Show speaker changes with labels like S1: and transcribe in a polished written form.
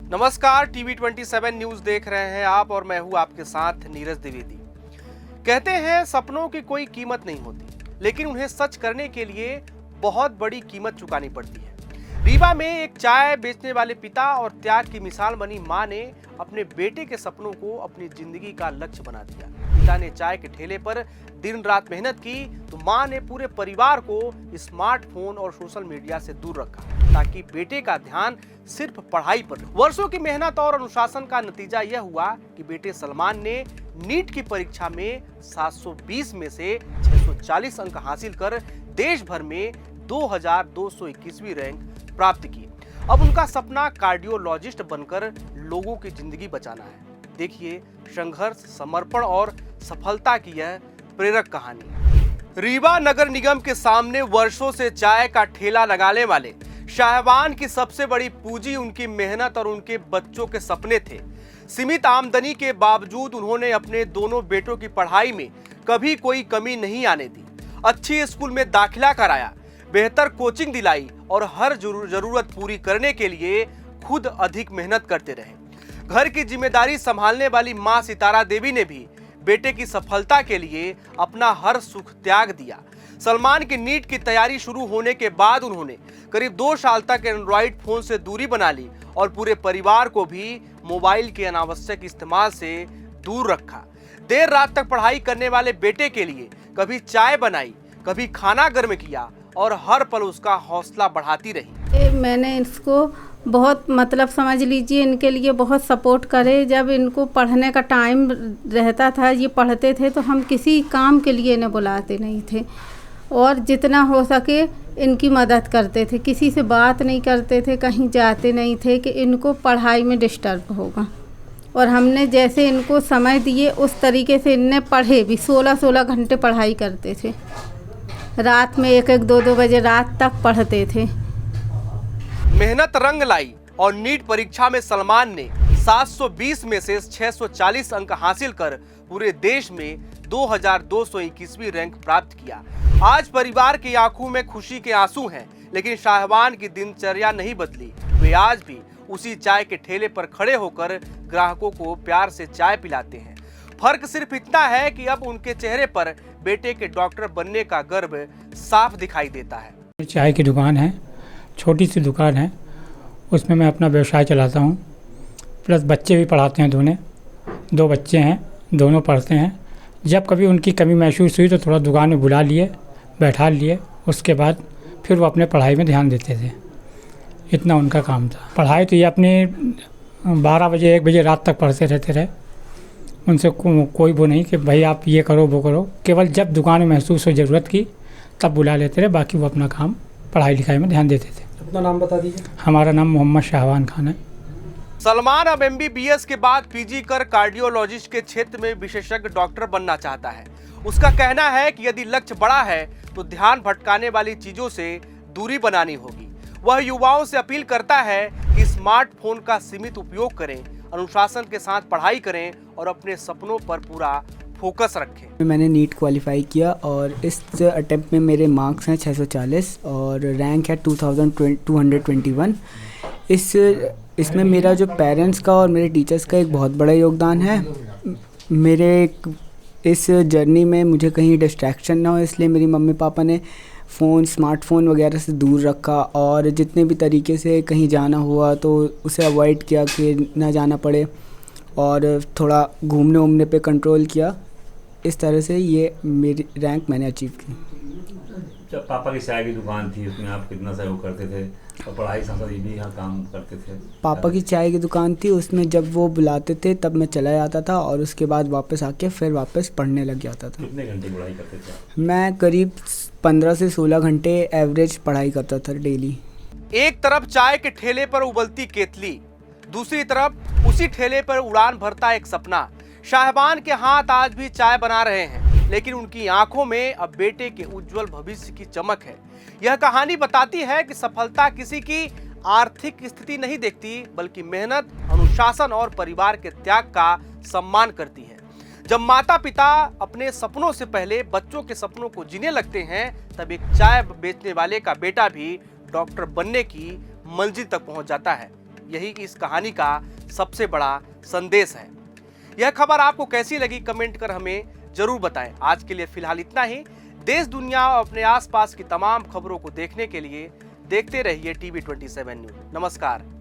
S1: नमस्कार, TV 27 news देख रहे हैं आप और मैं हूं आपके साथ नीरज द्विवेदी। कहते हैं सपनों की कोई कीमत नहीं होती, लेकिन उन्हें सच करने के लिए बहुत बड़ी कीमत चुकानी पड़ती है। रीवा में एक चाय बेचने वाले पिता और त्याग की मिसाल बनी मां ने अपने बेटे के सपनों को अपनी जिंदगी का लक्ष्य बना दिया। पिता ने चाय के ठेले पर दिन रात मेहनत की तो मां ने पूरे परिवार को स्मार्टफोन और सोशल मीडिया से दूर रखा ताकि बेटे का ध्यान सिर्फ पढ़ाई पर रहे। वर्षों की मेहनत और अनुशासन का नतीजा यह हुआ कि बेटे सलमान ने नीट की परीक्षा में 720 में से 640 अंक हासिल कर देश भर में 2221वीं रैंक प्राप्त की। अब उनका सपना कार्डियोलॉजिस्ट बनकर लोगों की जिंदगी बचाना है। देखिए संघर्ष, समर्पण और सफलता की यह प्रेरक कहानी। रीवा नगर निगम के सामने वर्षों से चाय का ठेला लगाने वाले शाहबान की सबसे बड़ी पूंजी उनकी मेहनत और उनके बच्चों के सपने थे। सीमित आमदनी के बावजूद उन्होंने अपने दोनों बेटों की पढ़ाई में कभी कोई कमी नहीं आने दी। अच्छी स्कूल में दाखिला कराया, बेहतर कोचिंग दिलाई और हर जरूरत पूरी करने के लिए खुद अधिक मेहनत करते रहे। घर की जिम्मेदारी संभालने वाली मां सितारा देवी ने भी बेटे की सफलता के लिए अपना हर सुख त्याग दिया। सलमान की नीट की तैयारी शुरू होने के बाद उन्होंने करीब 2 साल तक एंड्रॉइड फोन से दूरी बना ली और पूरे परिवार को भी मोबाइल के अनावश्यक इस्तेमाल से दूर रखा। देर रात तक पढ़ाई करने वाले बेटे के लिए कभी चाय बनाई, कभी खाना गर्म किया और हर पल उसका हौसला बढ़ाती रही।
S2: मैंने इसको बहुत समझ लीजिए इनके लिए बहुत सपोर्ट करे। जब इनको पढ़ने का टाइम रहता था, ये पढ़ते थे, तो हम किसी काम के लिए इन्हें बुलाते नहीं थे और जितना हो सके इनकी मदद करते थे। किसी से बात नहीं करते थे, कहीं जाते नहीं थे कि इनको पढ़ाई में डिस्टर्ब होगा। और हमने जैसे इनको समय दिए उस तरीके से इनने पढ़े भी। 16-16 घंटे पढ़ाई करते थे, रात में 1-1, 2-2 बजे रात तक पढ़ते थे।
S1: मेहनत रंग लाई और नीट परीक्षा में सलमान ने 720 में से 640 अंक हासिल कर पूरे देश में 2221वीं रैंक प्राप्त किया। आज परिवार की आंखों में खुशी के आंसू हैं, लेकिन शाहबान की दिनचर्या नहीं बदली। वे आज भी उसी चाय के ठेले पर खड़े होकर ग्राहकों को प्यार से चाय पिलाते हैं। फर्क सिर्फ इतना है कि अब उनके चेहरे पर बेटे के डॉक्टर बनने का गर्व साफ दिखाई देता है।
S3: चाय की दुकान है, छोटी सी दुकान है, उसमें मैं अपना व्यवसाय चलाता हूँ। प्लस बच्चे भी पढ़ाते हैं। 2 बच्चे हैं, दोनों पढ़ते हैं। जब कभी उनकी कमी महसूस हुई तो थोड़ा दुकान में बुला लिए, बैठा लिए, उसके बाद फिर वो अपने पढ़ाई में ध्यान देते थे। इतना उनका काम था। पढ़ाई तो ये अपने 12 बजे 1 बजे रात तक पढ़ते रहते रहे। उनसे कोई वो नहीं कि भाई आप ये करो वो करो। केवल जब दुकान में महसूस हो ज़रूरत की तब बुला लेते रहे, बाकी वो अपना काम पढ़ाई लिखाई में ध्यान देते थे।
S4: अपना नाम बता दीजिए।
S3: हमारा नाम मोहम्मद शाहबान खान है।
S1: सलमान अब MBBS के बाद PG कर कार्डियोलॉजिस्ट के क्षेत्र में विशेषज्ञ डॉक्टर बनना चाहता है। उसका कहना है कि यदि लक्ष्य बड़ा है तो ध्यान भटकाने वाली चीजों से दूरी बनानी होगी। वह युवाओं से अपील करता है कि स्मार्टफोन का सीमित उपयोग करें, अनुशासन के साथ पढ़ाई करें और अपने सपनों पर पूरा फोकस रखें।
S4: मैंने नीट क्वालिफाई किया और इस अटेम्प्ट में मेरे मार्क्स हैं 640 और रैंक है 2221। इसमें मेरा जो पेरेंट्स का और मेरे टीचर्स का एक बहुत बड़ा योगदान है। इस जर्नी में मुझे कहीं डिस्ट्रैक्शन ना हो, इसलिए मेरी मम्मी पापा ने स्मार्टफोन वगैरह से दूर रखा और जितने भी तरीके से कहीं जाना हुआ तो उसे अवॉइड किया कि ना जाना पड़े और थोड़ा घूमने वूमने पे कंट्रोल किया। इस तरह से ये मेरी रैंक मैंने अचीव की।
S5: जब पापा की चाय की दुकान थी उसमें आप कितना सहयोग करते थे और पढ़ाई साथ साथ ये भी यहाँ काम करते थे?
S4: पापा की चाय की दुकान थी, उसमें जब वो बुलाते थे तब मैं चला जाता था और उसके बाद वापस आके फिर वापस पढ़ने लग जाता था।
S5: कितने घंटे पढ़ाई करते थे?
S4: मैं करीब 15 से 16 घंटे एवरेज पढ़ाई करता था डेली।
S1: एक तरफ चाय के ठेले पर उबलती केतली, दूसरी तरफ उसी ठेले पर उड़ान भरता एक सपना। शाहबान के हाथ आज भी चाय बना रहे हैं, लेकिन उनकी आंखों में अब बेटे के उज्जवल भविष्य की चमक है। यह कहानी बताती है कि सफलता किसी की आर्थिक स्थिति नहीं देखती, बल्कि मेहनत, अनुशासन और परिवार के त्याग का सम्मान करती है। जब माता पिता अपने सपनों से पहले बच्चों के सपनों को जीने लगते हैं, तब एक चाय बेचने वाले का बेटा भी डॉक्टर बनने की मंजिल तक पहुंच जाता है। यही इस कहानी का सबसे बड़ा संदेश है। यह खबर आपको कैसी लगी कमेंट कर हमें जरूर बताएं। आज के लिए फिलहाल इतना ही। देश दुनिया और अपने आसपास की तमाम खबरों को देखने के लिए देखते रहिए TV 27 न्यूज। नमस्कार।